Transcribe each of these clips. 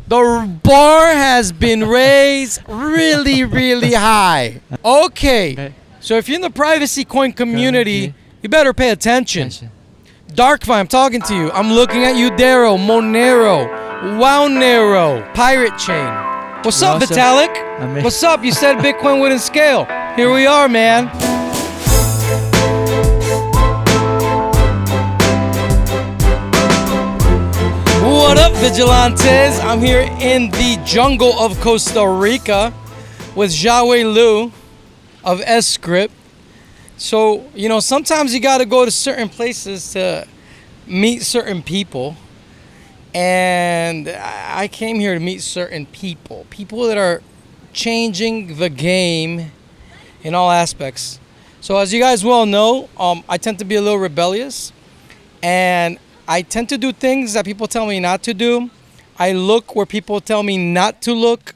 The bar has been raised really, really high. Okay. So if you're in the privacy coin community, you better pay attention. DarkFi, I'm talking to you. I'm looking at you, DERO, Monero, Wownero, Pirate Chain. What's up, Vitalik? What's up? You said Bitcoin wouldn't scale. Here we are, man. What up, Vigilantes? I'm here in the jungle of Costa Rica with Xiaohui of Scrypt. So, you know, sometimes you got to go to certain places to meet certain people. And I came here to meet certain people. People that are changing the game in all aspects. So as you guys well know, I tend to be a little rebellious. And I tend to do things that people tell me not to do. I look where people tell me not to look.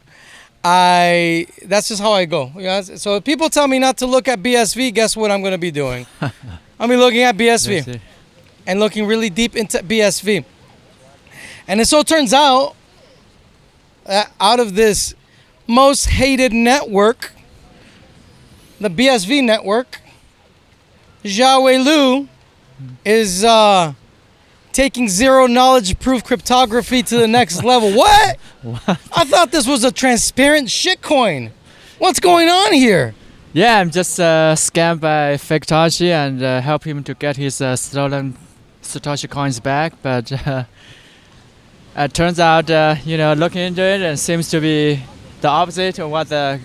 That's just how I go. You guys? So if people tell me not to look at BSV, guess what I'm going to be doing? I'll be looking at BSV and looking really deep into BSV. And it so turns out that out of this most hated network, the BSV network, Xiaohui is taking zero knowledge proof cryptography to the next level. What? I thought this was a transparent shitcoin. What's going on here? Yeah, I'm just scammed by fake Satoshi and help him to get his stolen Satoshi coins back. But it turns out, looking into it, and seems to be the opposite of what the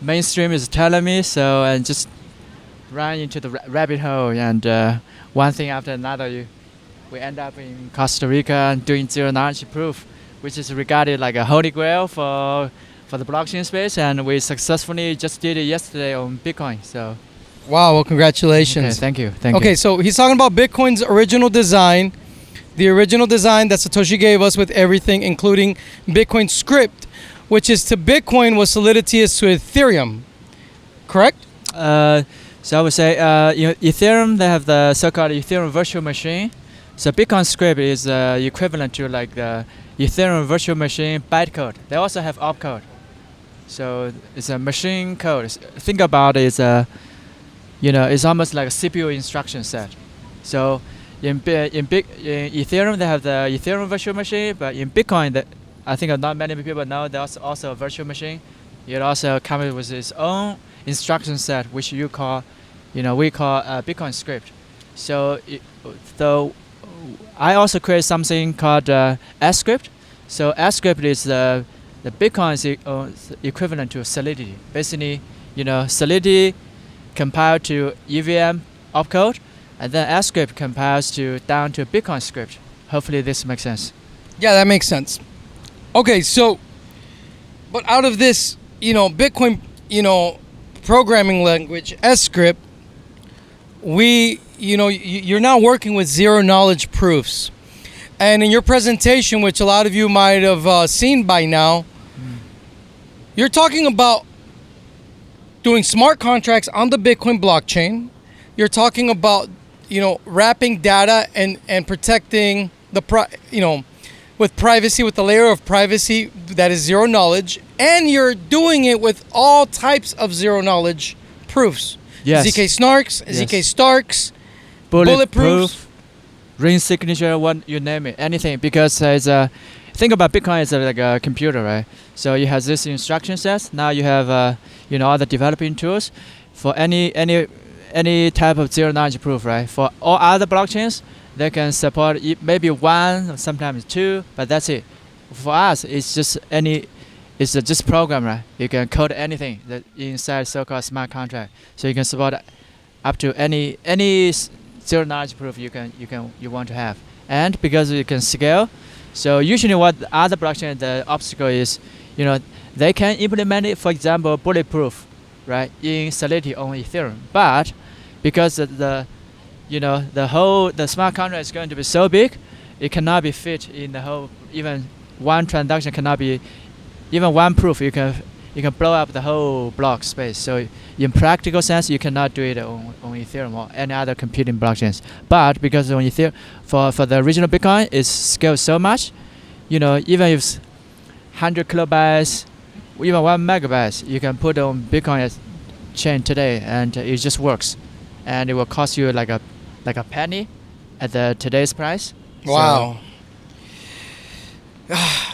mainstream is telling me. So and just ran into the rabbit hole, and one thing after another, we end up in Costa Rica doing zero knowledge proof, which is regarded like a holy grail for the blockchain space, and we successfully just did it yesterday on Bitcoin. So, wow! Well, congratulations. Okay, thank you. Okay, so he's talking about Bitcoin's original design, the original design that Satoshi gave us with everything, including Bitcoin Scrypt, which is to Bitcoin what Solidity is to Ethereum. Correct? So I would say, Ethereum, they have the so-called Ethereum virtual machine. So Bitcoin Scrypt is equivalent to like the Ethereum virtual machine bytecode. They also have opcode. So it's a machine code. Think about it, it's almost like a CPU instruction set. So in Ethereum, they have the Ethereum virtual machine, but in Bitcoin, I think not many people know there's also a virtual machine. It also comes with its own instruction set, which we call Bitcoin Scrypt. So I also create something called Scrypt. So Scrypt is the Bitcoin's equivalent to Solidity. Basically, Solidity compiled to EVM opcode, and then Scrypt compiles down to Bitcoin Scrypt. Hopefully this makes sense. Yeah, that makes sense. Okay, so, but out of this, Bitcoin, programming language, Scrypt, you're now working with zero knowledge proofs. And in your presentation, which a lot of you might have seen by now, you're talking about doing smart contracts on the Bitcoin blockchain. You're talking about, wrapping data and protecting with privacy, with the layer of privacy that is zero knowledge. And you're doing it with all types of zero knowledge proofs. Yes. ZK snarks, yes. ZK starks, bulletproof, ring signature, you name it, anything. Because think about Bitcoin as like a computer, right? So you have this instruction sets. Now you have all the developing tools for any type of zero knowledge proof, right? For all other blockchains, they can support maybe one, sometimes two, but that's it. For us, it's just just program, right? You can code anything that inside so-called smart contract. So you can support up to any zero knowledge proof you want to have. And because you can scale, so usually what other blockchain, the obstacle is, they can implement it, for example, bulletproof, right, in Solidity on Ethereum. But because the smart contract is going to be so big, it cannot be fit in the whole. Even one transaction cannot be. Even one proof, you can blow up the whole block space. So in practical sense, you cannot do it on Ethereum or any other competing blockchains. But because on Ethereum, for the original Bitcoin, it scales so much, even if 100 kilobytes, even 1 megabytes, you can put on Bitcoin chain today, and it just works, and it will cost you like a penny at the today's price. Wow.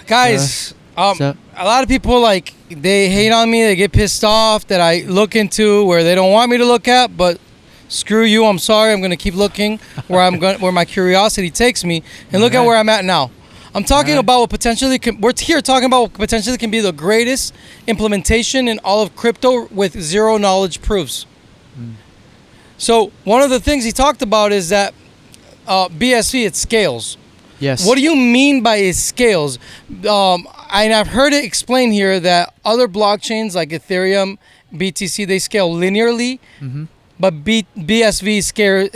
Guys, a lot of people like they hate on me. They get pissed off that I look into where they don't want me to look at, but screw you. I'm sorry. I'm going to keep looking where my curiosity takes me, and look at where I'm at now. I'm talking about what potentially we're here talking about what potentially can be the greatest implementation in all of crypto with zero knowledge proofs. So one of the things he talked about is that BSV, it scales. Yes. What do you mean by it scales? And I've heard it explained here that other blockchains like Ethereum, BTC, they scale linearly, but BSV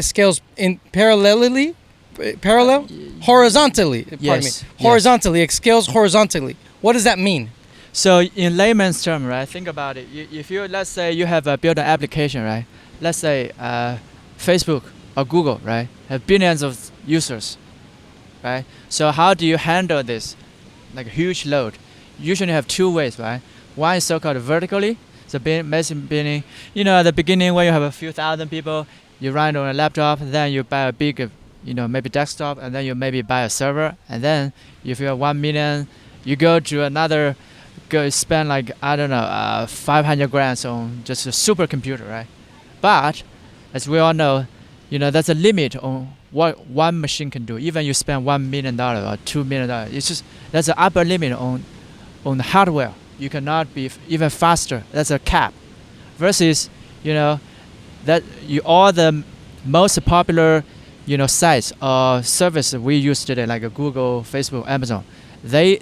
scales in parallel, horizontally. Pardon me. Horizontally, it scales horizontally. What does that mean? So in layman's term, right? Think about it. If you, let's say you have built an application, right? Let's say Facebook or Google, right? Have billions of users, right? So how do you handle this, like a huge load? Usually you have two ways, right? One is so-called vertically. So meaning, at the beginning when you have a few thousand people, you run it on a laptop, then you buy a big, maybe desktop, and then you maybe buy a server, and then if you have 1 million, you go to spend like, 500 grand on just a supercomputer, right? But as we all know, there's a limit on what one machine can do. Even you spend $1 million or $2 million, that's an upper limit on the hardware. You cannot be even faster. That's a cap. Versus, that all the most popular, sites or services we use today, like Google, Facebook, Amazon, they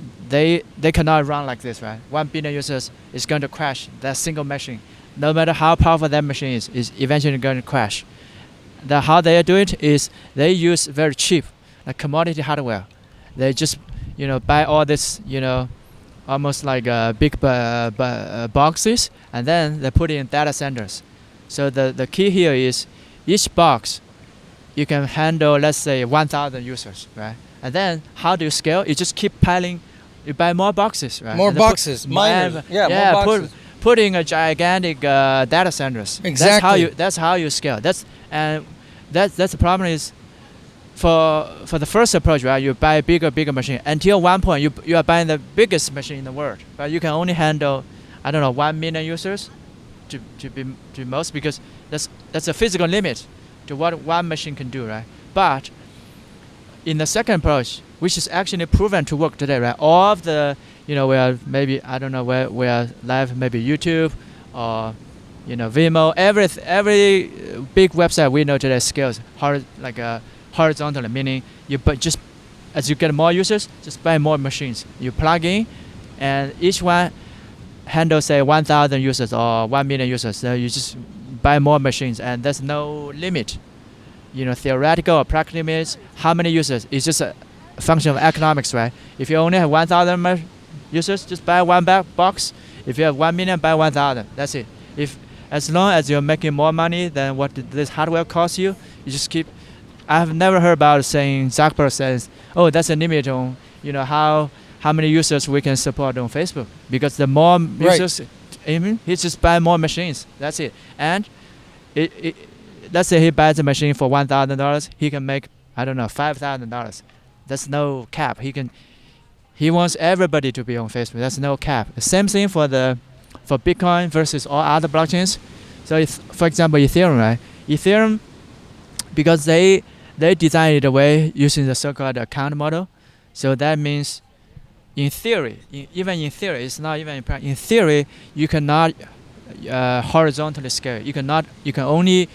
cannot run like this, right? 1 billion users is going to crash that single machine. No matter how powerful that machine is eventually going to crash. How they do it is they use very cheap, like commodity hardware. They just, buy all this, almost like big boxes, and then they put it in data centers. So the key here is each box, you can handle, let's say, 1,000 users, right? And then how do you scale? You just keep piling, you buy more boxes, right? More boxes, more boxes. Putting a gigantic data centers. Exactly. That's how you scale. That's the problem is, for the first approach, right? You buy bigger machine. Until one point, you are buying the biggest machine in the world, but you can only handle, 1 million users, to most, because that's a physical limit to what one machine can do, right? But in the second approach, which is actually proven to work today, right? All of the, we are maybe, where we are live, maybe YouTube or, Vimeo, every big website we know today scales horizontally, meaning just as you get more users, just buy more machines. You plug in, and each one handles, say, 1,000 users or 1 million users. So you just buy more machines, and there's no limit. Theoretical or practical limits, how many users? It's just a function of economics, right? If you only have 1,000 users, just buy one box. If you have 1 million, buy 1,000. That's it. As long as you're making more money than what this hardware costs you, you just keep. I've never heard about saying Zuckerberg says, "Oh, that's a limit on how many users we can support on Facebook," because the more users, he just buy more machines. That's it. And let's say he buys a machine for $1,000, he can make $5,000. That's no cap. He wants everybody to be on Facebook. That's no cap. The same thing for Bitcoin versus all other blockchains. So for example, Ethereum, right? Ethereum, because they designed it away using the so-called account model. So that means, in theory, it's not even in practice. In theory, you cannot horizontally scale. You can only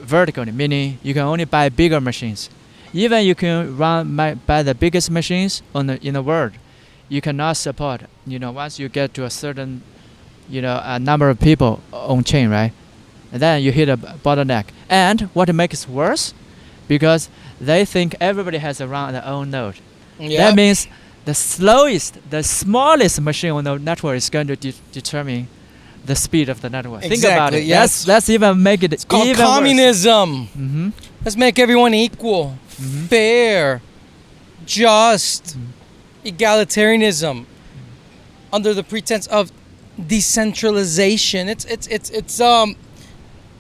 vertically, meaning you can only buy bigger machines. Even you can buy the biggest machines in the world, you cannot support. Once you get to a certain, a number of people on chain, right? And then you hit a bottleneck. And what makes it worse, because they think everybody has around their own node. Yep. That means the smallest machine on the network is going to determine the speed of the network. Exactly, think about it. Yes. Let's even make it. It's called even communism. Mm-hmm. Let's make everyone equal, fair, just, egalitarianism. under the pretense of decentralization.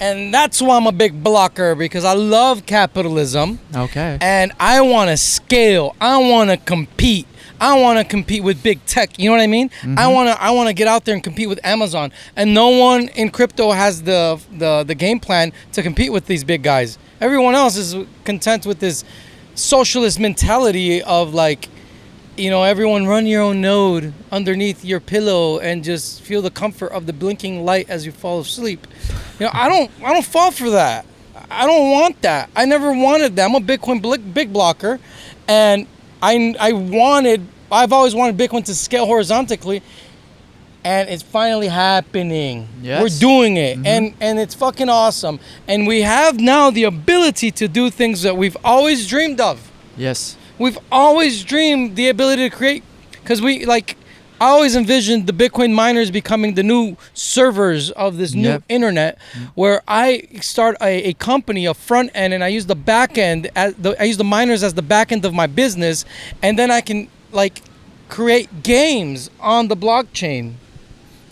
And that's why I'm a big blocker, because I love capitalism. Okay. And I want to scale. I want to compete. I want to compete with big tech. You know what I mean? Mm-hmm. I want to get out there and compete with Amazon. And no one in crypto has the game plan to compete with these big guys. Everyone else is content with this socialist mentality of like, you know, everyone run your own node underneath your pillow and just feel the comfort of the blinking light as you fall asleep. You know, I don't fall for that. I don't want that. I never wanted that. I'm a Bitcoin big blocker, and I've always wanted Bitcoin to scale horizontally, and it's finally happening. Yes. We're doing it, Mm-hmm. and it's fucking awesome. And we have now the ability to do things that we've always dreamed of. Yes. We've always dreamed the ability to create, because I always envisioned the Bitcoin miners becoming the new servers of this new Yep. internet, where I start a company, a front end, and I use the back end I use the miners as the back end of my business, and then I can like create games on the blockchain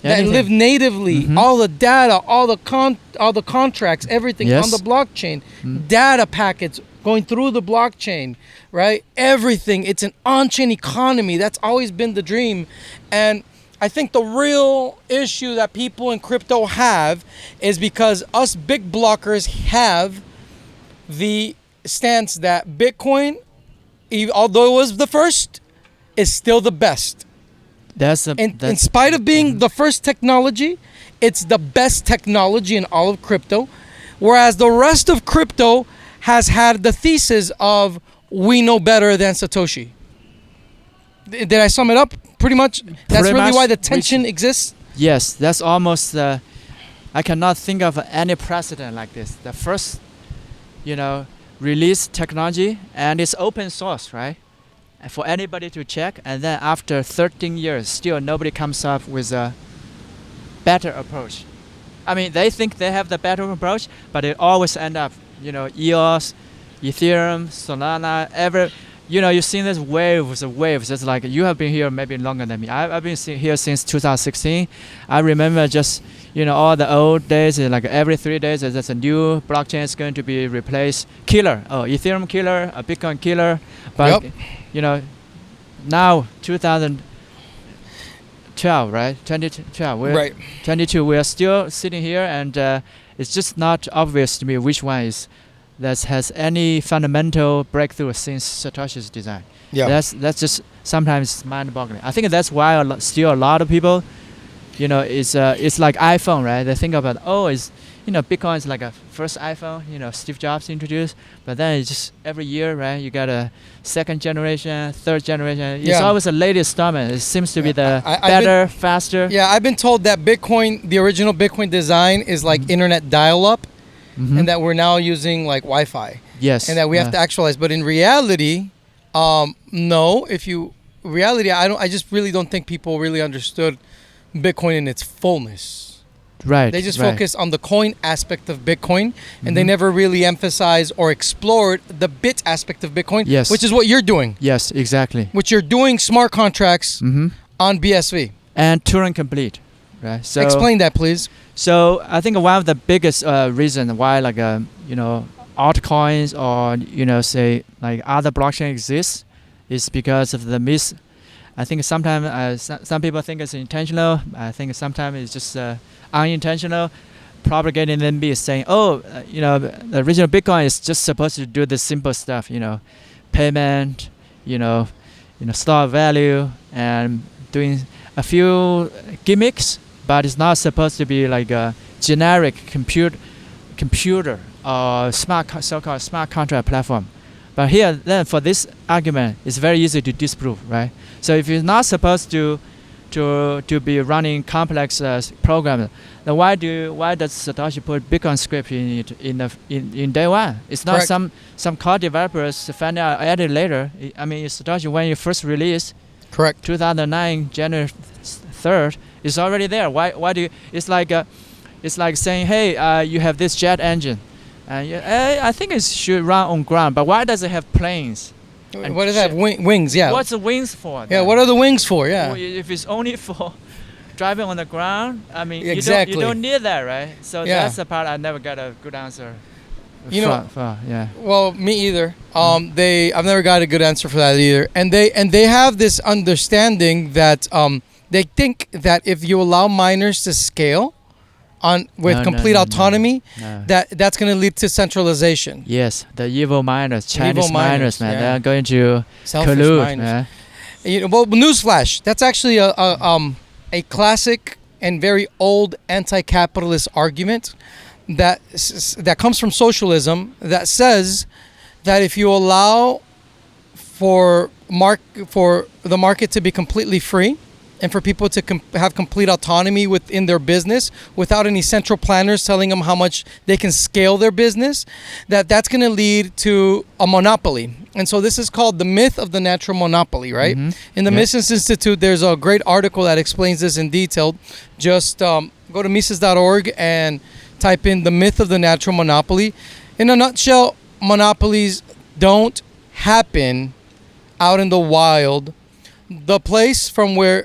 that Anything. live natively. Mhm. All the data, all the contracts, everything Yes. on the blockchain, data packets going through the blockchain, right? Everything. It's an on-chain economy. That's always been the dream. And I think the real issue that people in crypto have is because us big blockers have the stance that Bitcoin, although it was the first, is still the best. In spite of being the first technology, it's the best technology in all of crypto. Whereas the rest of crypto has had the thesis of we know better than Satoshi. Did I sum it up? Pretty much. That's Pretty really much why the tension exists. Yes, that's almost. I cannot think of any precedent like this. The first, release technology, and it's open source, right? For anybody to check, and then after 13 years, still nobody comes up with a better approach. I mean, they think they have the better approach, but it always end up, EOS, Ethereum, Solana, you've seen this waves. It's like you have been here maybe longer than me. I've been here since 2016. I remember just, all the old days, like every 3 days, there's a new blockchain is going to be replaced. Killer. Oh, Ethereum killer, a Bitcoin killer. But, now 2012, right? 2012. Right. 22. We are still sitting here, and it's just not obvious to me which one is that has any fundamental breakthrough since Satoshi's design. Yeah. That's just sometimes mind-boggling. I think that's why still a lot of people, it's like iPhone, right? They think about Bitcoin is like a first iPhone, Steve Jobs introduced, but then it's just every year, right? You got a second generation, third generation. It's always the latest installment. It seems to be the better, faster. Yeah, I've been told that Bitcoin, the original Bitcoin design, is like internet dial-up. And that we're now using like Wi-Fi. Yes. And that we have to actualize. But in reality, no. I just really don't think people really understood Bitcoin in its fullness. Right. They just focus on the coin aspect of Bitcoin, and they never really emphasize or explored the bit aspect of Bitcoin, which is what you're doing. Yes, exactly. Which you're doing smart contracts on BSV. And Turing complete. Right. So explain that, please. So I think one of the biggest reason why altcoins or say like other blockchain exists is because of the I think sometimes some people think it's intentional. I think sometimes it's just unintentional. Propagating them be saying, the original Bitcoin is just supposed to do the simple stuff, payment, store value, and doing a few gimmicks. But it's not supposed to be like a generic computer or so-called smart contract platform. But here, then for this argument, it's very easy to disprove, right? So if you're not supposed to be running complex programs, then why does Satoshi put Bitcoin script in day one? It's not some code developers find out added later. I mean, Satoshi when you first released, 2009 January 3rd. It's already there. Why do you? It's like saying, hey, you have this jet engine, and I think it should run on ground. But why does it have planes? And what does that have? Wings, yeah. What's the wings for? Yeah, then? what are the wings for? Yeah. Well, if it's only for driving on the ground, I mean, Exactly. you don't need that, right? So Yeah. that's the part I never got a good answer. You know, yeah. well, me either. I've never got a good answer for that either. And they have this understanding that they think that if you allow miners to scale with complete autonomy, that's going to lead to centralization. Yes, the evil miners, Chinese Evil miners, man, yeah. they're going to Selfish collude, miners. man. You know, well, newsflash. That's actually a classic and very old anti-capitalist argument that comes from socialism, that says that if you allow for the market to be completely free and for people to have complete autonomy within their business without any central planners telling them how much they can scale their business, that's going to lead to a monopoly. And so this is called the myth of the natural monopoly, right? Mm-hmm. In the Mises Institute, there's a great article that explains this in detail. Just go to Mises.org and type in the myth of the natural monopoly. In a nutshell, monopolies don't happen out in the wild. The place from where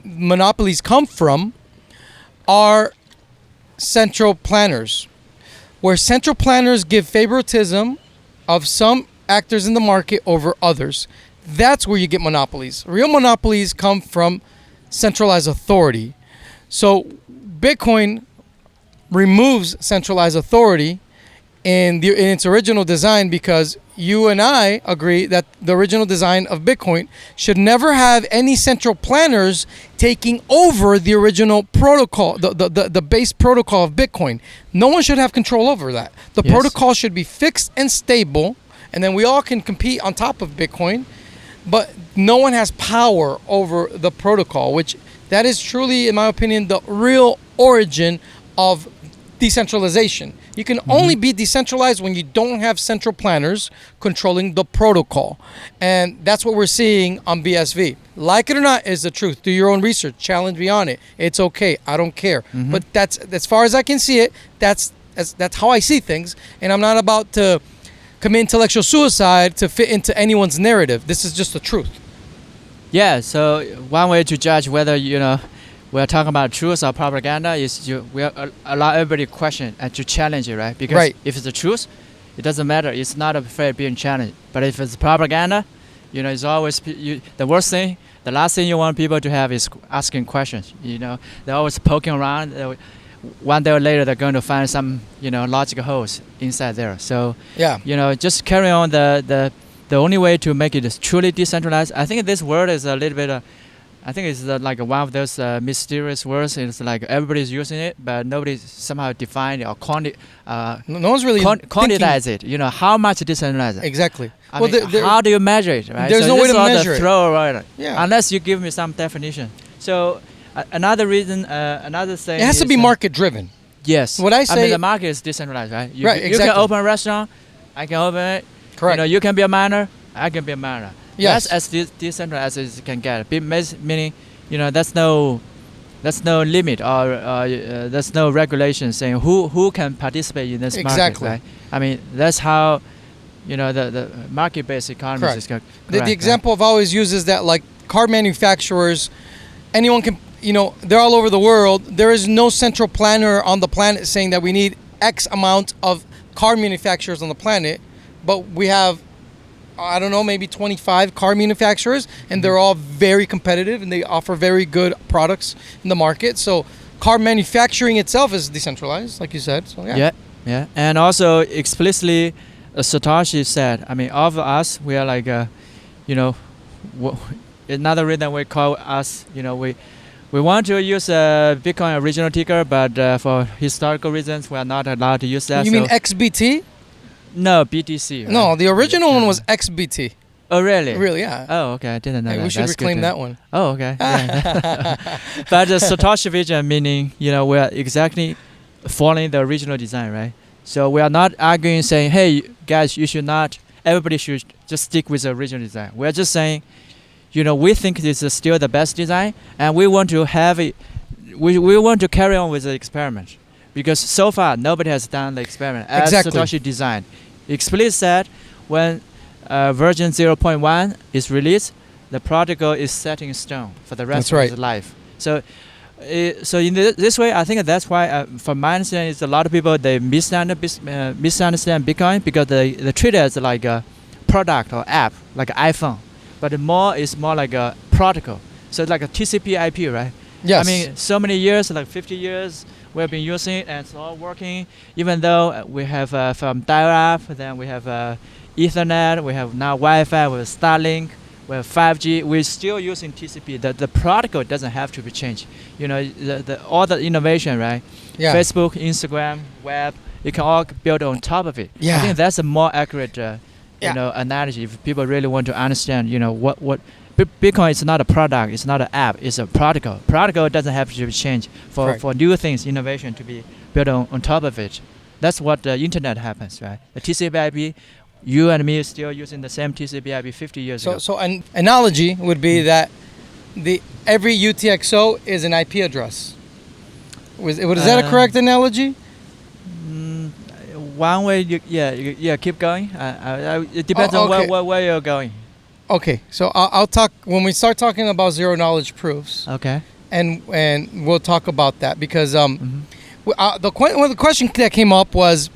monopolies come from are central planners, where central planners give favoritism of some actors in the market over others. That's where you get monopolies. Real monopolies come from centralized authority. So Bitcoin removes centralized authority in its original design, because you and I agree that the original design of Bitcoin should never have any central planners taking over the original protocol, the base protocol of Bitcoin. No one should have control over that. The protocol should be fixed and stable, and then we all can compete on top of Bitcoin, but no one has power over the protocol, which that is truly, in my opinion, the real origin of decentralization. You can only be decentralized when you don't have central planners controlling the protocol. And that's what we're seeing on BSV. Like it or not is the truth. Do your own research. Challenge me on it. It's okay. I don't care. But that's, as far as I can see it, that's how I see things. And I'm not about to commit intellectual suicide to fit into anyone's narrative. This is just the truth. Yeah, so one way to judge whether, we're talking about truth or propaganda is we allow everybody to question and to challenge it, right? Because if it's the truth, it doesn't matter. It's not afraid of being challenged. But if it's propaganda, it's always the worst thing. The last thing you want people to have is asking questions. They're always poking around. One day or later, they're going to find some, logical holes inside there. So, just carry on the only way to make it truly decentralized. I think this word is a little bit. I think it's like one of those mysterious words. It's like everybody's using it, but nobody somehow defined it or no one's really quantifies it. How much decentralized? Exactly. How do you measure it? Right? There's no way to measure it. Unless you give me some definition. So another reason, another thing. It has to be market driven. Yes. What I say. The market is decentralized, right? Right. Exactly. You can open a restaurant. I can open it. Correct. You can be a miner. I can be a miner. Yes. That's as decentralized as it can get. Meaning, that's no limit or there's no regulation saying who can participate in this market. Right? I mean, that's how, the market-based economy is correct. The example I've always used is that, like, car manufacturers, anyone can, they're all over the world. There is no central planner on the planet saying that we need X amount of car manufacturers on the planet, but we have, I don't know, maybe 25 car manufacturers, and they're all very competitive and they offer very good products in the market. So car manufacturing itself is decentralized, like you said. So yeah. And also explicitly, Satoshi said, I mean, of us, we are like, another reason we call us, we want to use Bitcoin original ticker, but for historical reasons, we are not allowed to use that. You mean XBT? No, BTC. Right? No, the original one was XBT. Oh, really? Really, yeah. Oh, okay. I didn't know that. We should reclaim that one. Oh, okay. But Satoshi Vision, meaning, we are exactly following the original design, right? So we are not arguing saying, hey, guys, everybody should just stick with the original design. We are just saying, we think this is still the best design, and we want to have it, we want to carry on with the experiment. Because so far, nobody has done the experiment as Satoshi designed. Explicitly said, when version 0.1 is released, the protocol is set in stone for the rest of its life. So in this way, I think that's why, from my understanding, is a lot of people they misunderstand Bitcoin because they treat it as like a product or app, like an iPhone, but it's more like a protocol. So it's like a TCP/IP, right? Yes. I mean, so many years, like 50 years, we've been using it and it's all working. Even though we have from dial-up, then we have Ethernet, we have now Wi-Fi, we have Starlink. We have 5G. We're still using TCP. The protocol doesn't have to be changed. You know, all the innovation, right? Yeah. Facebook, Instagram, web, it can all build on top of it. Yeah. I think that's a more accurate, analogy. If people really want to understand, what Bitcoin is not a product. It's not an app. It's a protocol. Protocol doesn't have to be changed for new things, innovation to be built on top of it. That's what the internet happens, right? The TCP/IP. You and me are still using the same TCP/IP 50 years ago. So an analogy would be that every UTXO is an IP address. Is that a correct analogy? One way, keep going. It depends on where you're going. Okay, so I'll talk when we start talking about zero knowledge proofs. Okay. And we'll talk about that because one of the questions that came up was,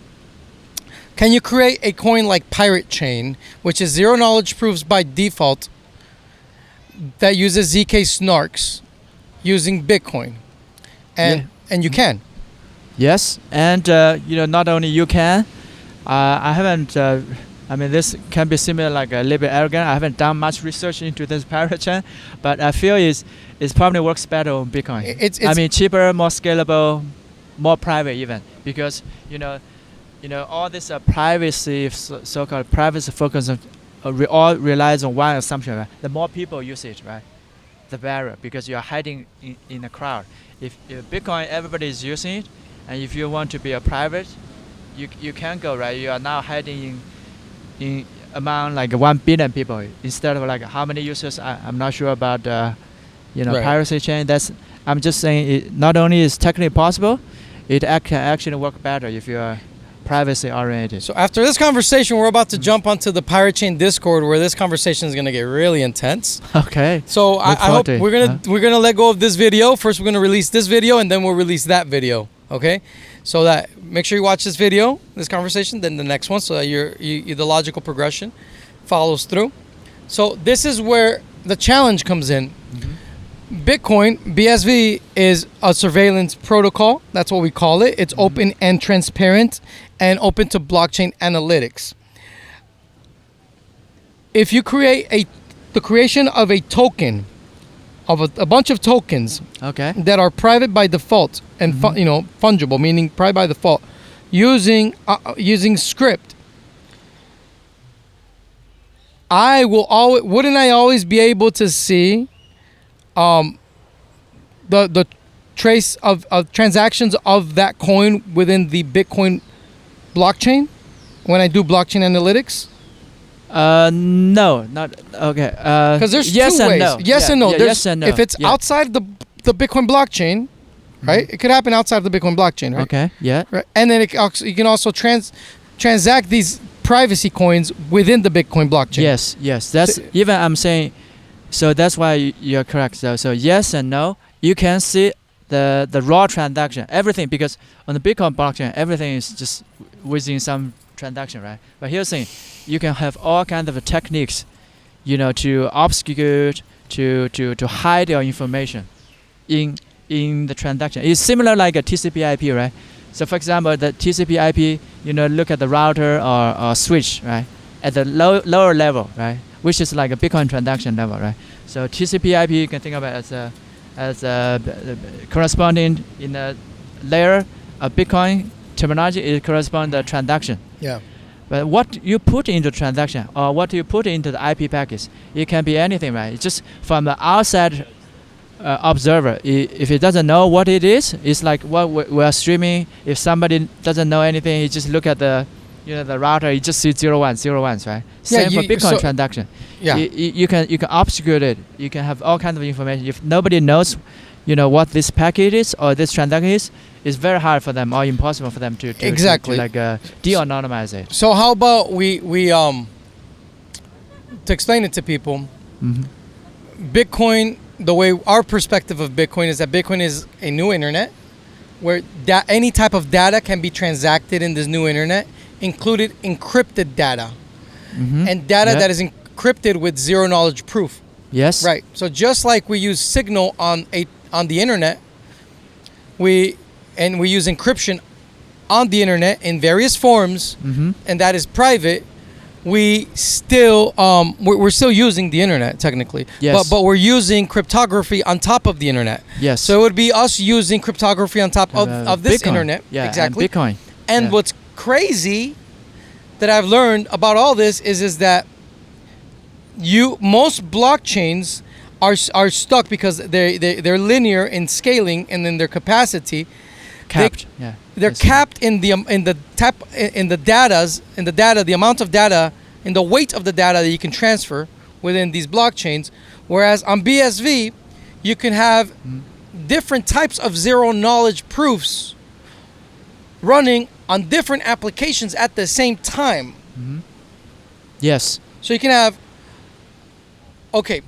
can you create a coin like Pirate Chain, which is zero knowledge proofs by default, that uses ZK snarks using Bitcoin? And you can. Yes, and not only you can. I haven't. This can be similar, like a little bit arrogant. I haven't done much research into this Pirate Chain, but I feel it probably works better on Bitcoin. It's cheaper, more scalable, more private even, because all this privacy, so-called privacy focus, all relies on one assumption, right? The more people use it, right, the better, because you are hiding in a crowd. If Bitcoin, everybody is using it, and if you want to be a private, you can go, right? You are now hiding in among like 1 billion people instead of like how many users. I'm not sure about piracy chain. I'm just saying it not only is technically possible, it can actually work better if you are privacy oriented. So after this conversation, we're about to jump onto the Pirate Chain Discord, where this conversation is going to get really intense. Okay. So I hope we're gonna let go of this video. First, we're gonna release this video, and then we'll release that video. Okay. So that make sure you watch this video, this conversation, then the next one, so that the logical progression follows through. So this is where the challenge comes in. Bitcoin, BSV, is a surveillance protocol. That's what we call it. It's open and transparent and open to blockchain analytics. If you create the creation of a token, of a bunch of tokens that are private by default and fungible, meaning private by default, using Scrypt, wouldn't I always be able to see the trace of transactions of that coin within the Bitcoin blockchain when I do blockchain analytics? No, not okay. Because there's yes two and ways. No. Yes and no. Yes and no. If it's outside the Bitcoin blockchain, right? It could happen outside the Bitcoin blockchain, right? Okay. Yeah. Right. And then you can also transact these privacy coins within the Bitcoin blockchain. Yes. That's even I'm saying. So that's why you're correct. So yes and no. You can see the raw transaction, everything, because on the Bitcoin blockchain, everything is just within some transaction, right? But here's the thing. You can have all kinds of techniques, to obfuscate, to hide your information in the transaction. It's similar like a TCP/IP, right? So for example, the TCP/IP, look at the router or switch, right, at the lower level, right, which is like a Bitcoin transaction level, right? So TCP/IP, you can think of it as corresponding in a layer of Bitcoin terminology. It corresponds to the transaction. Yeah. But what you put into transaction or what you put into the IP package, it can be anything, right? It's just from the outside observer. If he doesn't know what it is, it's like what we are streaming. If somebody doesn't know anything, he just look at the router. You just see 0 1 0 1s, right? Same for Bitcoin transaction. Yeah. You can obfuscate it. You can have all kinds of information. If nobody knows, what this packet is or this transaction is, it's very hard for them or impossible for them to de-anonymize it. So how about we to explain it to people, Mhm. Bitcoin, the way our perspective of Bitcoin is that Bitcoin is a new internet where any type of data can be transacted in this new internet, included encrypted data, Mhm. and data Yeah. that is encrypted with zero knowledge proof. Yes. Right. So just like we use Signal on the internet, we use encryption on the internet in various forms, Mhm. and that is private. We still we're still using the internet technically, Yes. but we're using cryptography on top of the internet. Yes. So it would be us using cryptography on top of this Bitcoin. internet. Yeah. Exactly. And Bitcoin. And Yeah. what's crazy that I've learned about all this is that most blockchains are stuck because they're linear in scaling and in their capacity. Capped. Yeah. They're Yes. capped in the amount of data, in the weight of the data that you can transfer within these blockchains. Whereas on BSV, you can have different types of zero knowledge proofs running on different applications at the same time. Yes. So you can have, okay,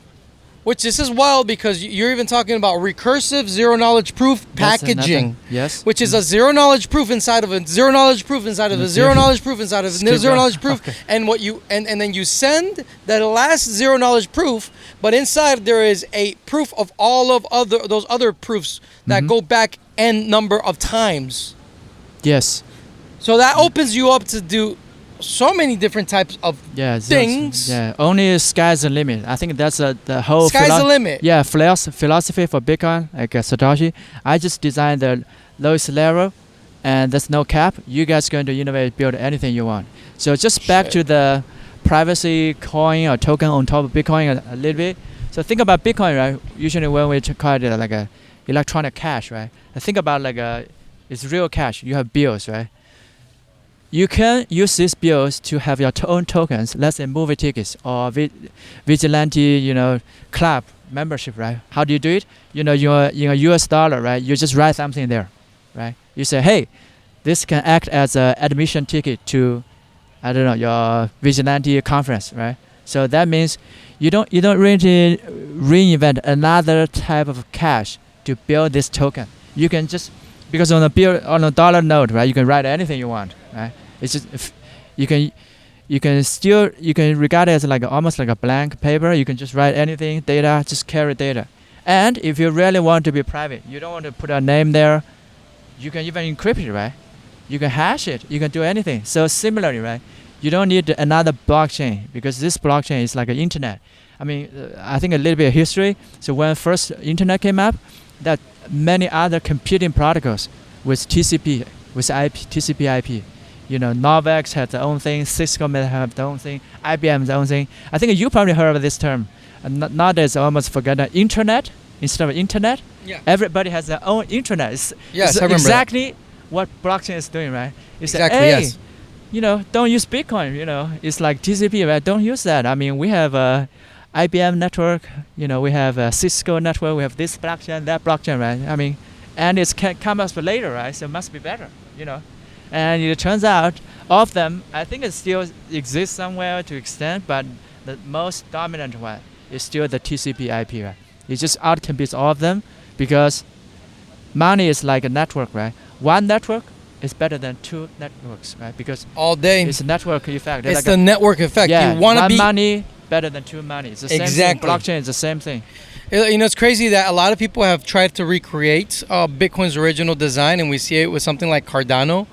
which this is wild because you're even talking about recursive zero knowledge proof That's packaging. another- Yes. Which is a zero knowledge proof inside of a zero knowledge proof inside of a zero knowledge proof inside of a Skip zero one. knowledge proof. Okay. And what you and then you send that last zero knowledge proof, but inside there is a proof of all of those other proofs that go back n number of times. Yes. So that opens you up to do so many different types of Yeah. things. Yeah. Only sky's the limit. I think that's the whole. Sky's the limit. Yeah. Philosophy for Bitcoin, like Satoshi. I just designed the lowest level, and there's no cap. You guys going to innovate, build anything you want. So just back to the privacy coin or token on top of Bitcoin a little bit. So think about Bitcoin, right? Usually when we call it like a electronic cash, right? Think about like it's real cash. You have bills, right? You can use these bills to have your own tokens. Let's say movie tickets or vigilante, club membership, right? How do you do it? You're US dollar, right? You just write something there, right? You say, hey, this can act as an admission ticket to, I don't know, your vigilante conference, right? So that means you don't really reinvent another type of cash to build this token. You can just, because on a dollar note, right? You can write anything you want, right? It's just you can regard it as like almost like a blank paper. You can just write anything, data, just carry data. And if you really want to be private, you don't want to put a name there, you can even encrypt it, right? You can hash it. You can do anything. So similarly, right? You don't need another blockchain because this blockchain is like an internet. I mean, I think a little bit of history. So when first internet came up, that many other competing protocols with TCP, with IP, TCP IP. Novex had their own thing, Cisco may have their own thing, IBM their own thing. I think you probably heard of this term. Nowadays, almost forgotten. Internet instead of internet. Yeah. Everybody has their own internet. It's Yes, I remember exactly what blockchain is doing, right? It's Exactly, hey, yes. Don't use Bitcoin. It's like TCP, right? Don't use that. I mean, we have a IBM network. We have a Cisco network. We have this blockchain, that blockchain, right? I mean, and it can come up later, right? So it must be better, And it turns out, of them, I think it still exists somewhere to extent, but the most dominant one is still the TCP IP, right? It just outcompetes all of them because money is like a network, right? One network is better than two networks, right? Because all day it's a network effect. it's the network effect. Yeah, You want to one be money better than two money. It's the same thing. Blockchain is the same thing. It's crazy that a lot of people have tried to recreate Bitcoin's original design, and we see it with something like Cardano,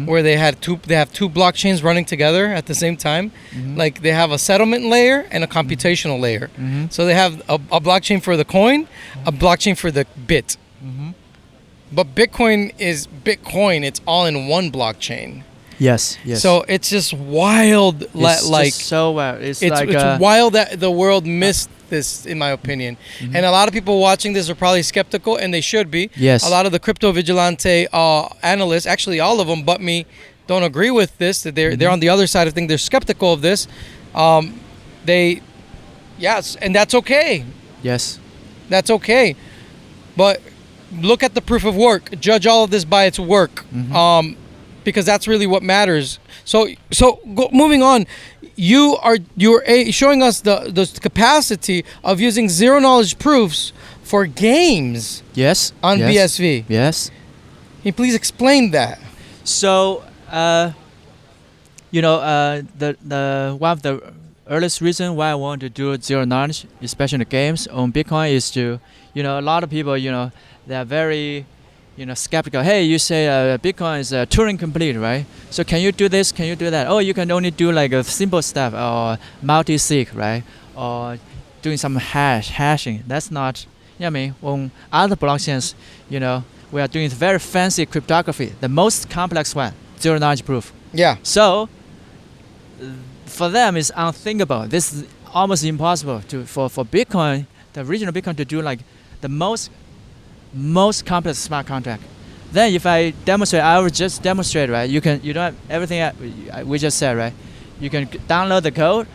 where they have two blockchains running together at the same time. Like they have a settlement layer and a computational layer. So they have a blockchain for the coin, a blockchain for the bit. But Bitcoin is Bitcoin. It's all in one blockchain. Yes. So it's just wild. It's so wild. It's wild that the world missed this, in my opinion. And a lot of people watching this are probably skeptical, and they should be. Yes. A lot of the Crypto Vigilante analysts, actually all of them but me, don't agree with this. That they're on the other side of things. They're skeptical of this. Yes, and that's okay. Yes. That's okay. But look at the proof of work. Judge all of this by its work. Because that's really what matters. So moving on, you're showing us the capacity of using zero knowledge proofs for games Yes. on yes. BSV. Yes. Can you please explain that? So, the one of the earliest reason why I want to do zero knowledge, especially in the games on Bitcoin, is to, a lot of people, they're very, skeptical. Hey, you say Bitcoin is Turing complete, right? So can you do this? Can you do that? Oh, you can only do like a simple stuff or multi-sig, right? Or doing some hashing. That's not. On other blockchains, we are doing very fancy cryptography, the most complex one, zero knowledge proof. Yeah. So for them, it's unthinkable. This is almost impossible for Bitcoin, the original Bitcoin, to do like the most complex smart contract. Then if I demonstrate, I will just demonstrate, right? You don't have everything we just said, right? You can download the code,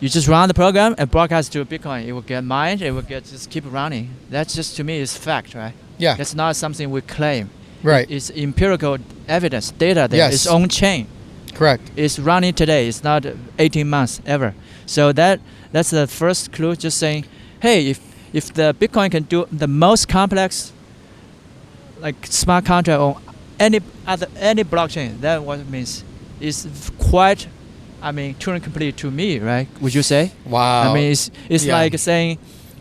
you just run the program and broadcast to Bitcoin. It will get mined, it will just keep running. That's just, to me, is fact, right? Yeah. That's not something we claim. Right. It's empirical evidence, data there. Yes. It's on chain. Correct. It's running today. It's not 18 months ever. So that's the first clue. Just saying, hey, if the Bitcoin can do the most complex, like smart contract on any blockchain, that what it means is quite, Turing complete to me, right? Would you say? Wow. It's like saying,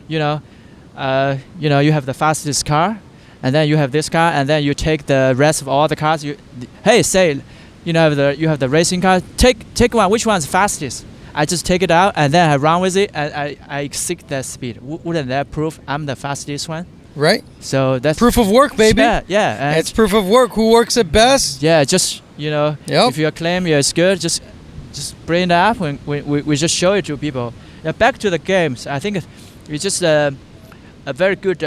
you have the fastest car, and then you have this car, and then you take the rest of all the cars. You have the racing car. Take one. Which one's fastest? I just take it out and then I run with it and I exceed that speed. Wouldn't that prove I'm the fastest one? Right. So that's proof of work, baby. Yeah. It's proof of work. Who works at best? Yeah, just if your claim is good, just bring it up and we just show it to people. Back to the games. I think it's just a very good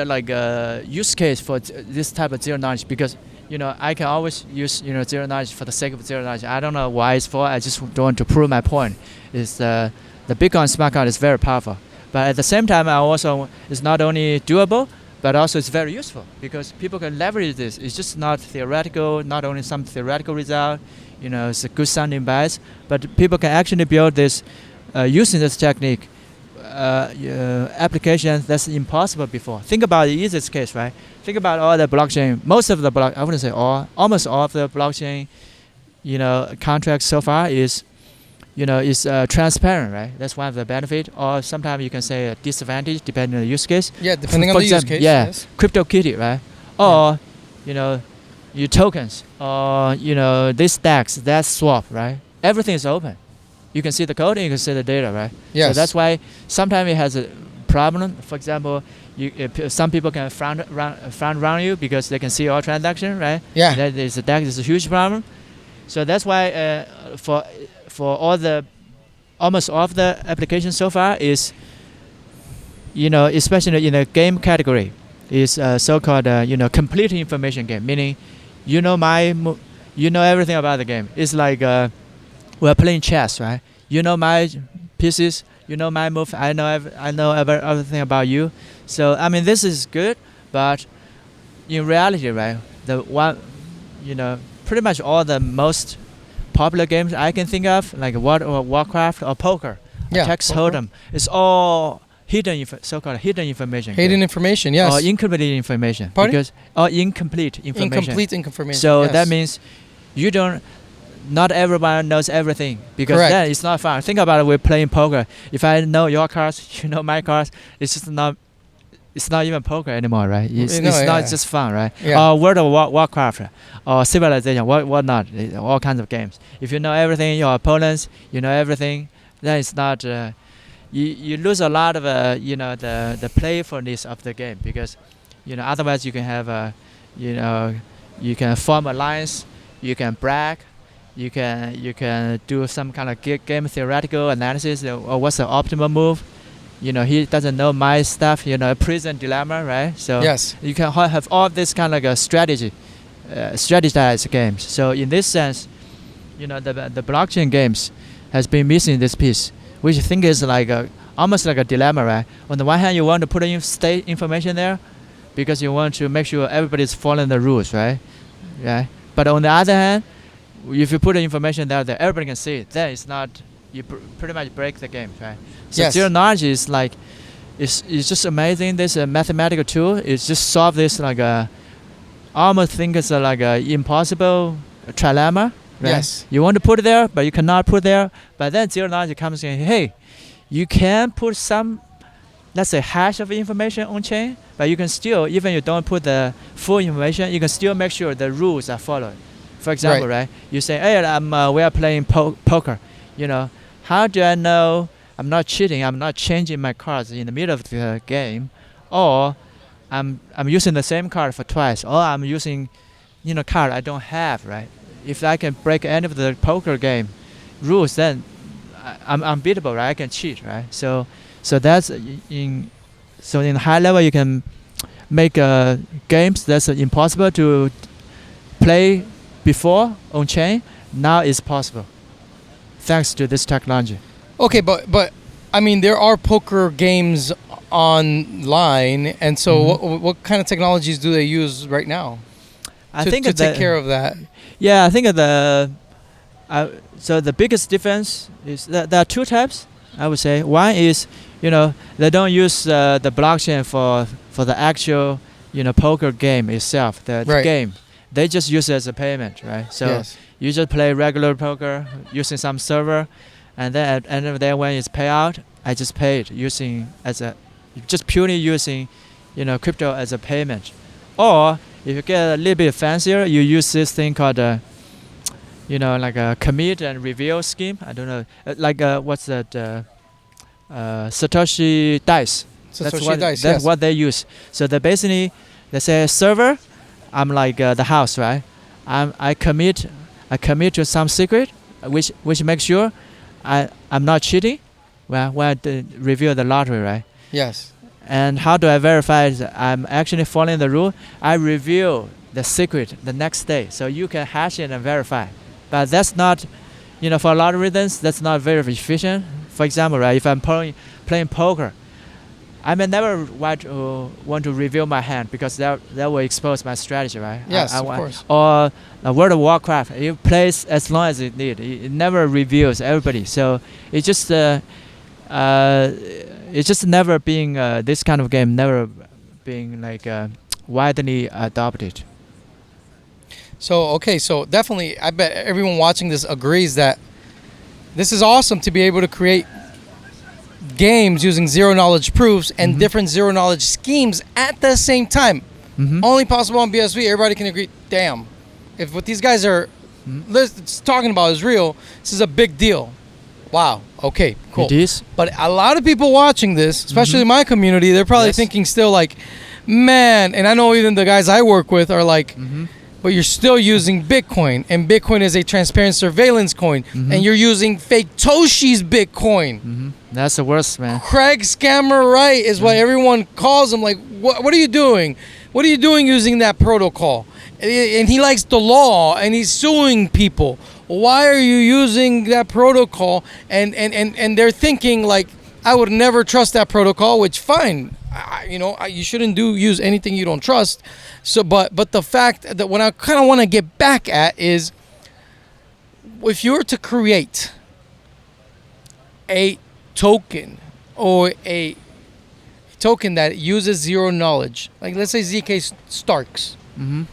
use case for this type of zero knowledge, because I can always use zero knowledge for the sake of zero knowledge. I don't know why it's for. I just don't want to prove my point. Is the Bitcoin smart contract is very powerful, but at the same time, it's not only doable, but also it's very useful because people can leverage this. It's just not theoretical, not only some theoretical result. It's a good sounding bias, but people can actually build this using this technique. Applications that's impossible before. Think about the easiest case, right? Think about all the blockchain. Most of the I wouldn't say all, almost all of the blockchain, contracts so far is transparent, right? That's one of the benefit. Or sometimes you can say a disadvantage depending on the use case. Yeah, depending on the use case. Yeah, yes. CryptoKitty, right? Or your tokens, or this DEX, that swap, right? Everything is open. You can see the code and you can see the data, right? Yes. So that's why sometimes it has a problem. For example, some people can front run you because they can see all transaction, right? Yeah. That is a huge problem. So that's why for almost all of the applications so far is, especially in the game category, is so-called complete information game, meaning everything about the game. It's like we're playing chess, right? My pieces, my move. I know everything about you. So this is good, but in reality, right? The one, pretty much all the most popular games I can think of, like Warcraft or poker, Yeah, Texas poker. Hold'em, it's all so-called hidden information. Hidden information, yes. Or incomplete information. Pardon? Because incomplete information. Incomplete information. So yes. that means not everyone knows everything, because Correct. then it's not fun. Think about it, we're playing poker. If I know your cards, you know my cards, it's not even poker anymore, right? It's not just fun, right? Yeah. Or World of Warcraft, or Civilization, whatnot, all kinds of games. If you know everything, your opponents, you know everything, then it's not. You lose a lot of the playfulness of the game, because otherwise you can have you can form alliance, you can brag, you can do some kind of game theoretical analysis or what's the optimal move. He doesn't know my stuff. Prison dilemma, right? So yes. you can have all this kind of like a strategized games. So in this sense, the blockchain games has been missing this piece, which I think is almost like a dilemma, right? On the one hand, you want to put in state information there because you want to make sure everybody's following the rules, right? Yeah. But on the other hand, if you put the information there that everybody can see it, then it's not you pretty much break the game, right? So Yes. zero knowledge is like, it's just amazing. This mathematical tool is just solve this like almost think it's like a impossible trilemma. Right? Yes. You want to put it there, but you cannot put there. But then zero knowledge comes in. Hey, you can put some, let's say, hash of information on chain, but you can still, even you don't put the full information, you can still make sure the rules are followed. For example, right? You say, hey, we are playing poker. You know, how do I know I'm not cheating? I'm not changing my cards in the middle of the game, or I'm using the same card for twice, or I'm using, card I don't have, right? If I can break any of the poker game rules, then I'm unbeatable, right? I can cheat, right? So that's in high level you can make games that's impossible to play before on chain. Now it's possible thanks to this technology. Okay, but I mean there are poker games online, and so what kind of technologies do they use right now? I to think take care of that. Yeah, I think so the biggest difference is that there are two types. I would say one is they don't use the blockchain for the actual poker game itself, the game. They just use it as a payment, right? So you just play regular poker using some server, and then at the end of the day when it's payout, I just pay it just purely using crypto as a payment. Or if you get a little bit fancier, you use this thing called like a commit and reveal scheme. I don't know, what's that? Satoshi dice. That's what they use. So they basically, they say server, I'm like the house, right? I commit to some secret, which makes sure I'm not cheating. Well, when I reveal the lottery, right? Yes. And how do I verify that I'm actually following the rule? I reveal the secret the next day, so you can hash it and verify. But that's not, for a lot of reasons, that's not very efficient. For example, right, if I'm playing poker, I may never want to reveal my hand because that will expose my strategy, right? Yes, of course. Or World of Warcraft, it plays as long as it needs. It never reveals everybody. So it's just never being this kind of game never being like widely adopted. So definitely, I bet everyone watching this agrees that this is awesome to be able to create games using zero knowledge proofs and different zero knowledge schemes at the same time. Only possible on BSV. Everybody can agree. Damn, if what these guys are talking about is real, this is a big deal. Wow. Okay, cool. It is. But a lot of people watching this, especially my community, they're probably thinking still like, man, and I know even the guys I work with are like, but you're still using Bitcoin, and Bitcoin is a transparent surveillance coin, and you're using fake Toshi's Bitcoin. That's the worst, man. Craig Scammer Right is what everyone calls him. Like, what are you doing? What are you doing using that protocol? And he likes the law, and he's suing people. Why are you using that protocol? And they're thinking like, I would never trust that protocol, which fine. You shouldn't use anything you don't trust. So, but the fact that what I kind of want to get back at is, if you were to create a token or a token that uses zero knowledge, like let's say ZK Starks,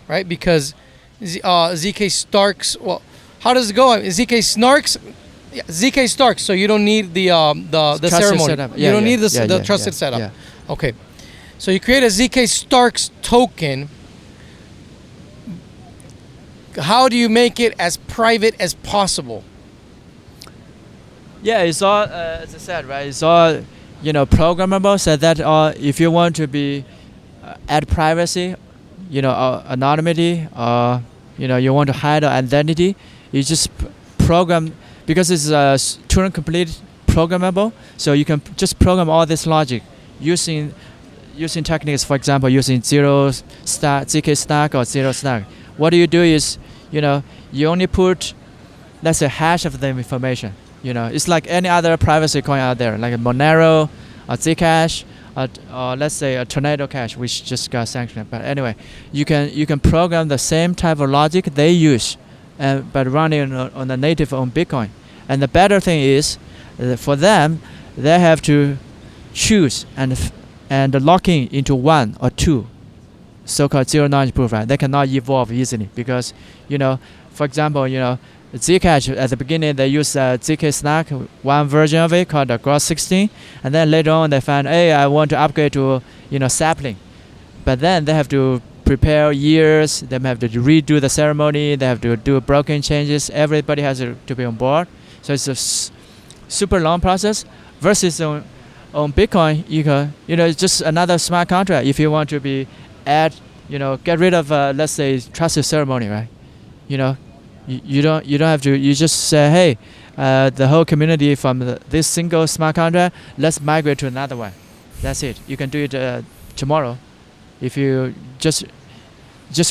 right? Because ZK Starks, well, how does it go? ZK Snarks, ZK Starks. So you don't need the ceremony. Setup. You don't need the trusted setup. Yeah. Okay. So you create a ZK Starks token. How do you make it as private as possible? Yeah, it's all as I said, right? It's all programmable. So that if you want to be add privacy, anonymity, or you want to hide an identity, you just program, because it's Turing complete programmable. So you can just program all this logic using techniques. For example, using ZK stack or zero stack. What do is you only put, let's say, hash of the information. It's like any other privacy coin out there, like a Monero or ZCASH, or let's say a Tornado Cash, which just got sanctioned. But anyway, you can program the same type of logic they use, but running on the native on Bitcoin. And the better thing is, For them, they have to choose and lock in into one or two so-called zero knowledge proof, right? They cannot evolve easily because, for example, ZCASH at the beginning they use ZK Snack, one version of it called the Gross 16, and then later on they find, hey, I want to upgrade to sapling, but then they have to prepare years. They have to redo the ceremony. They have to do broken changes. Everybody has to be on board. So it's a super long process. Versus on Bitcoin, it's just another smart contract. If you want to get rid of let's say trusted ceremony, right? You don't have to. You just say, hey, the whole community from this single smart contract, let's migrate to another one. That's it. You can do it tomorrow. If you just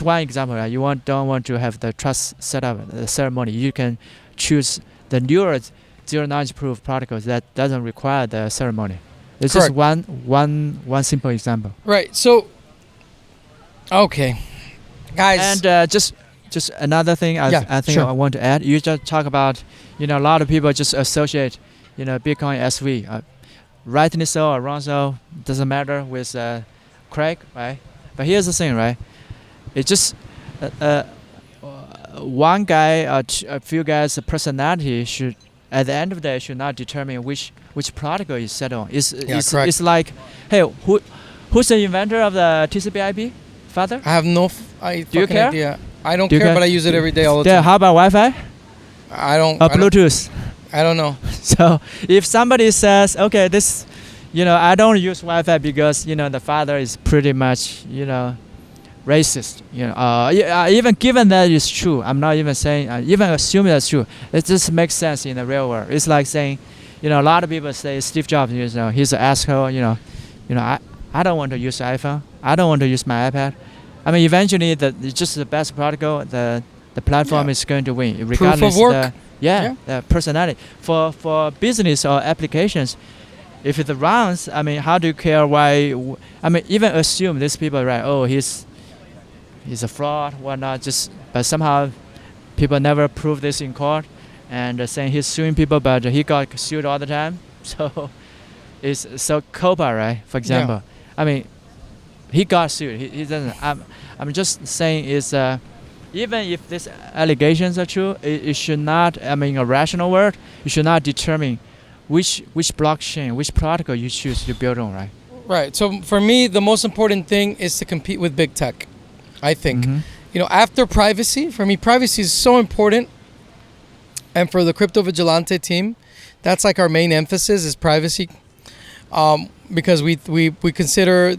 one example, right? You don't want to have the trust set up, the ceremony. You can choose the newer zero knowledge proof protocols that doesn't require the ceremony. It's Correct. just one simple example. Right. So, okay, guys. And just another thing I think sure. I want to add. You just talk about, a lot of people just associate, Bitcoin SV. Rightly so or wrong so, doesn't matter with Craig, right? But here's the thing, right? It's just one guy or a few guys' personality should, at the end of the day, should not determine which protocol you set on. It's like, hey, who's the inventor of the TCP/IP? Father? I have no Do you care? idea. I don't care, but I use it every day all the Yeah. time. How about Wi-Fi? I don't. Or Bluetooth? I don't know. So if somebody says, okay, this, I don't use Wi-Fi because the father is pretty much racist. Even given that is true, I'm not even saying, even assuming that's true. It just makes sense in the real world. It's like saying, a lot of people say Steve Jobs, he's an asshole. I don't want to use iPhone. I don't want to use my iPad. I mean, eventually, it's just the best protocol. The platform is going to win, regardless Proof of work. the personality. For business or applications, if it runs, I mean, how do you care why? I mean, even assume these people, right? Oh, he's a fraud, whatnot. But somehow, people never prove this in court, and saying he's suing people, but he got sued all the time. So, it's so COPA, right? For example, I mean, he got sued. He doesn't. I'm just saying is. Even if these allegations are true, it should not, a rational world, you should not determine which blockchain, which protocol you choose to build on, right? Right. So for me, the most important thing is to compete with big tech, I think. Mm-hmm. After privacy, for me, privacy is so important. And for the Crypto Vigilante team, that's like our main emphasis is privacy. Because we consider...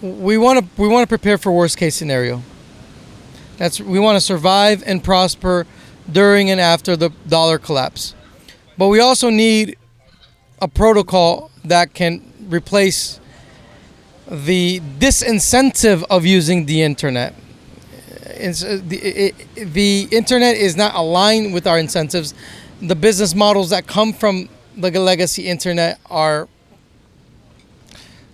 we want to prepare for worst case scenario. We want to survive and prosper during and after the dollar collapse. But we also need a protocol that can replace the disincentive of using the internet. The internet is not aligned with our incentives. The business models that come from the legacy internet are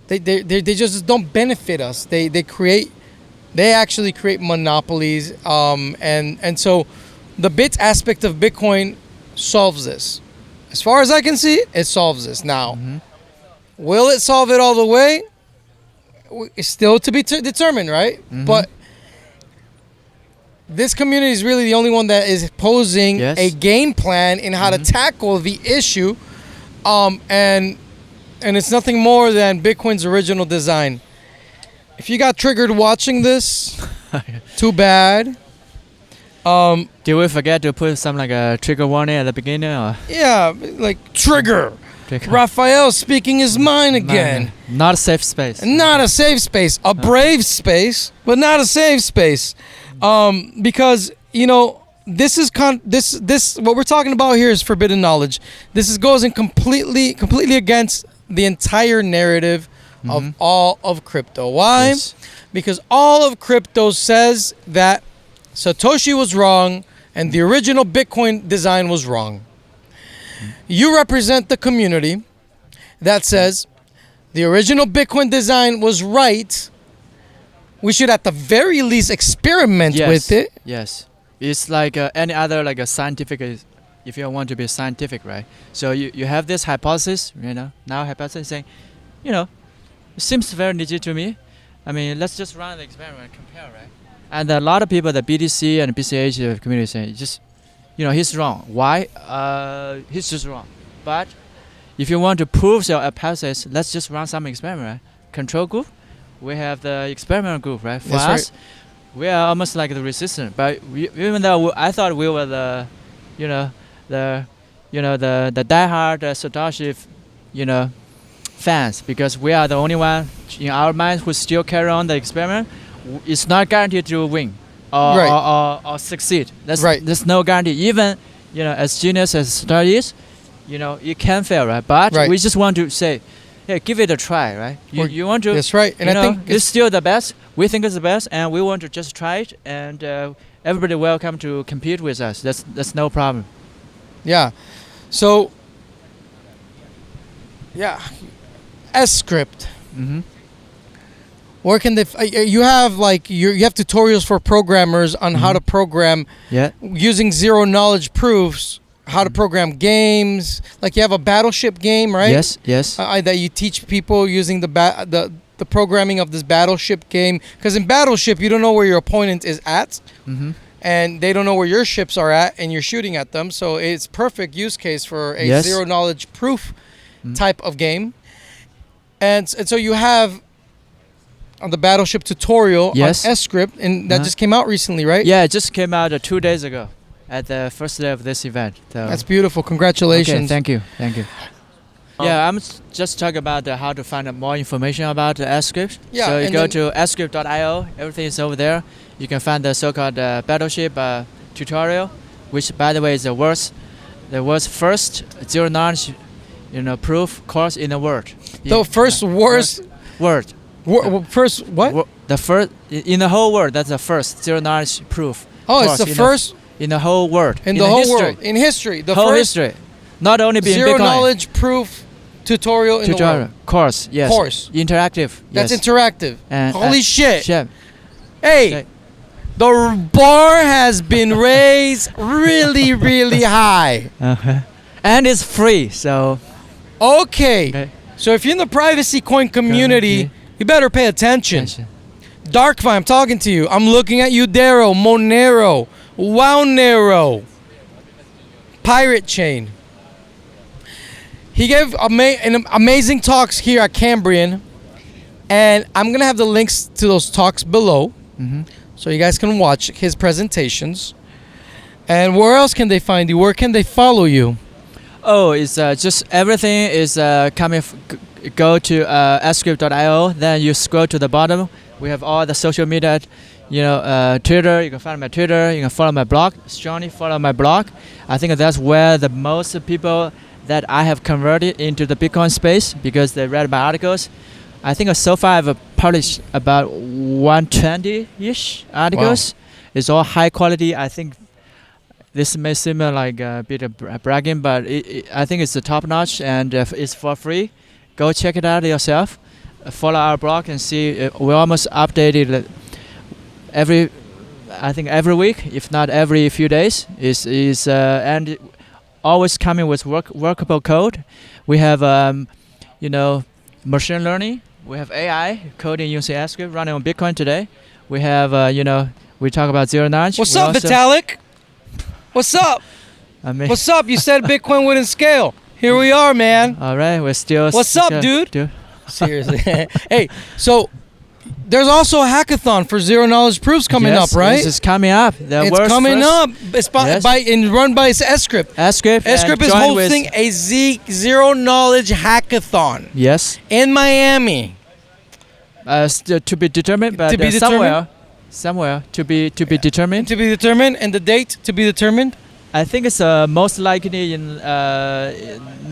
They just don't benefit us. They actually create monopolies. And so the bits aspect of Bitcoin solves this. As far as I can see, it solves this. Now, will it solve it all the way? It's still to be determined, right? Mm-hmm. But this community is really the only one that is posing a game plan in how to tackle the issue. And it's nothing more than Bitcoin's original design. If you got triggered watching this, too bad. Did we forget to put some like a trigger warning at the beginning? Or? Yeah, like trigger. Raphael speaking his mind again. Not a safe space. Not a safe space. A brave space, but not a safe space. Because, this is this what we're talking about here is forbidden knowledge. This goes in completely against the entire narrative of all of crypto. Why? Yes. Because all of crypto says that Satoshi was wrong and the original Bitcoin design was wrong. You represent the community that says the original Bitcoin design was right. We should at the very least experiment with it. Yes. It's like any other like a scientific if you want to be scientific, right? So you have this hypothesis, now hypothesis saying, it seems very legit to me. I mean, let's just run the experiment and compare, right? And a lot of people, the BTC and BCH community say, he's wrong. Why? He's just wrong. But if you want to prove your hypothesis, let's just run some experiment, right? Control group, we have the experiment group, right? For us, we are almost like the resistant. But even though I thought we were the diehard Satoshi, fans, because we are the only one in our minds who still carry on the experiment. It's not guaranteed to win or succeed. There's no guarantee. Even as genius as Satoshi is, it can fail, right? But we just want to say, hey, give it a try, right? You want to. That's right. And I think it's still the best. We think it's the best, and we want to just try it. And everybody welcome to compete with us. That's no problem. Yeah. So. Yeah. Scrypt. Mm-hmm. Where can they? You have you have tutorials for programmers on how to program. Yeah. Using zero knowledge proofs. How to program games. Like you have a battleship game, right? Yes. That you teach people using the programming of this battleship game. Because in battleship, you don't know where your opponent is at, and they don't know where your ships are at, and you're shooting at them. So it's perfect use case for a zero knowledge proof type of game. And so you have on the battleship tutorial on Scrypt, and that just came out recently, right? Yeah, it just came out 2 days ago at the first day of this event. So that's beautiful. Congratulations. Okay, thank you. Yeah, I'm just talking about how to find more information about Scrypt. Yeah, so you go to scrypt.io. Everything is over there. You can find the so-called battleship tutorial, which, by the way, is the world's first zero knowledge, proof course in the world. The first worst word. First what? The first in the whole world. That's the first zero knowledge proof. Oh, it's the first in the whole world. In the whole world. In history, the whole first history. Not only being zero Bitcoin. knowledge proof tutorial in the world. Course. Yes. Course. Interactive. That's interactive. Holy shit. Shit. Hey. The bar has been raised really, really high. And it's free, so. Okay. So if you're in the privacy coin community, you better pay attention. Darkfy, I'm talking to you. I'm looking at you, DERO, Monero, Wownero, Pirate Chain. He gave amazing talks here at Cambrian, and I'm going to have the links to those talks below, so you guys can watch his presentations. And where else can they find you? Where can they follow you? Oh, it's just everything is coming. Go to scrypt.io. Then you scroll to the bottom. We have all the social media. Twitter. You can find my Twitter. You can follow my blog. Strongly follow my blog. I think that's where the most people that I have converted into the Bitcoin space because they read my articles. I think so far I've published about 120-ish articles. Wow. It's all high quality. I think this may seem like a bit of bragging, but I think it's the top notch and it's for free. Go check it out yourself. Follow our blog and see. We almost updated every week, if not every few days. And always coming with workable code. We have machine learning. We have AI coding using Scrypt running on Bitcoin today. We have we talk about zero knowledge. What's up, Vitalik? What's up? What's up? You said Bitcoin wouldn't scale. Here we are, man. All right, we're still. What's up, dude? Seriously. Hey, so there's also a hackathon for zero knowledge proofs coming up, right? Yes, it's coming up. It's coming up. It's run by Scrypt. Scrypt is hosting a zero knowledge hackathon. Yes. In Miami. To be determined, but somewhere to be determined. To be determined, and the date to be determined. I think it's most likely in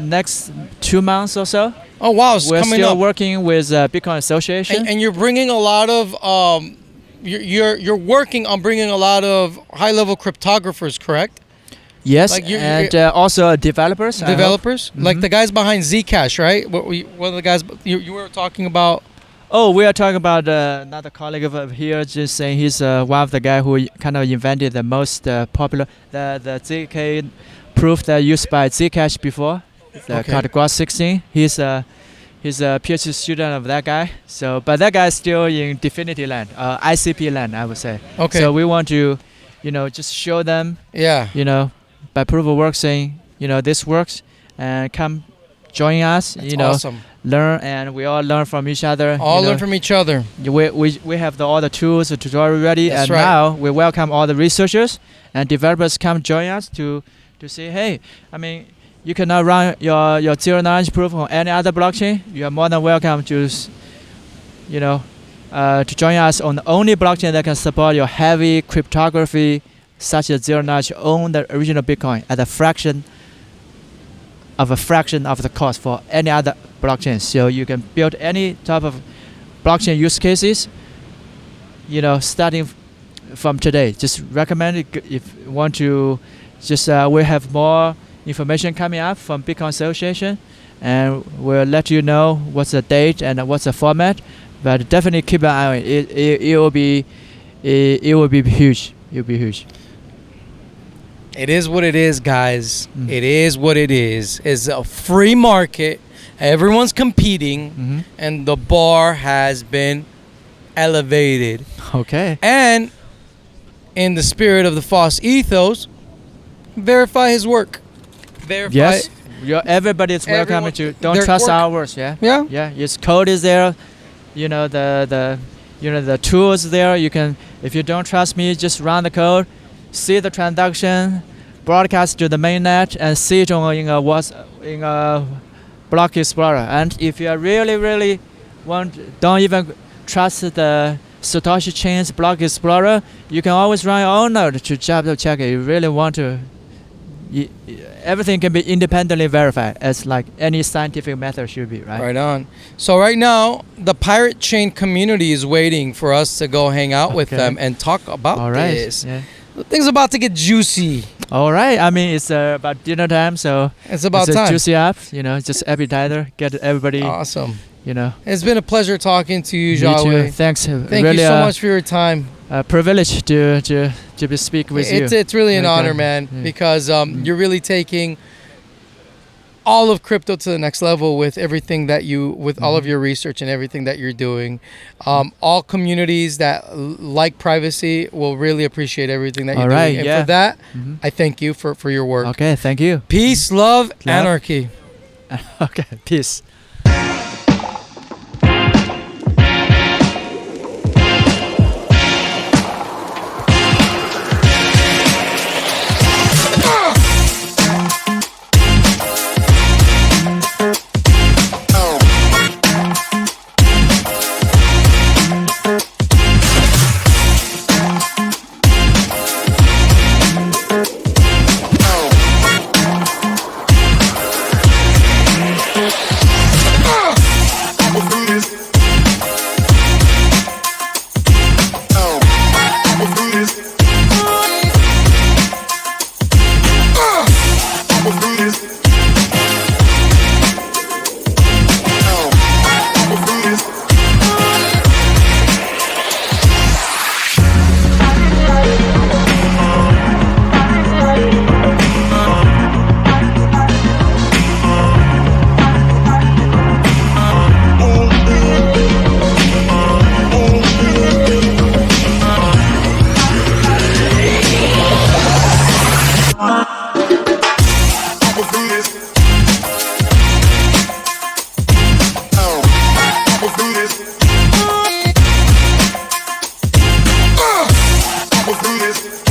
next 2 months or so. Oh wow, it's we're coming still up. working with Bitcoin Association, and you're bringing a lot of you're working on bringing a lot of high-level cryptographers, correct? Yes, and also developers. Like the guys behind ZCASH, right? What are the guys you were talking about? Oh, we are talking about another colleague of here, just saying he's one of the guy who kind of invented the most popular, the ZK proof that used by ZCASH before. Called Gross 16. He's a PhD student of that guy. So, but that guy is still in Definity land, ICP land, I would say. Okay. So we want to, just show them, by proof of work, saying, this works, and come join us. That's awesome. Learn, and we all learn from each other. All learn from each other. We have all the tools, the tutorial ready, That's and right. now we welcome all the researchers and developers come join us to say, hey, you cannot run your zero knowledge proof on any other blockchain. You are more than welcome to, to join us on the only blockchain that can support your heavy cryptography, such as zero knowledge on the original Bitcoin at a fraction of the cost for any other blockchain. So you can build any type of blockchain use cases, starting from today. Just recommend it if you want to. Just we have more information coming up from Bitcoin Association, and we'll let you know what's the date and what's the format. But definitely keep an eye on it. It will be huge. It will be huge. It is what it is, guys. It is what it is. It's a free market. Everyone's competing, and the bar has been elevated. Okay. And in the spirit of the FOSS ethos, verify his work. Verify. Yes. Everybody is welcome to. Don't trust our words. Yeah. Yeah. Yeah. His code is there. The tools there. You can. If you don't trust me, just run the code, see the transaction, broadcast to the mainnet, and see it in a block explorer. And if you really don't even trust the Satoshi Chain's block explorer, you can always run your own node to double check it. You really want to. Everything can be independently verified, as like any scientific method should be, right? Right on. So right now, the Pirate Chain community is waiting for us to go hang out with them and talk about this. Yeah. Things about to get juicy. All right. It's about dinner time, so It's about time. Juicy up, just appetizer. Get everybody. Awesome. you know. It's been a pleasure talking to you, Me too. Xiaohui. Thanks. Thank really, you so much for your time. Privilege to speak with you. It's really an honor, man, because you're really taking all of crypto to the next level with everything that with all of your research and everything that you're doing. All communities that like privacy will really appreciate everything that you're doing. And for that, I thank you for your work. Okay, thank you. Peace, love, anarchy. Okay, peace. Let's do this.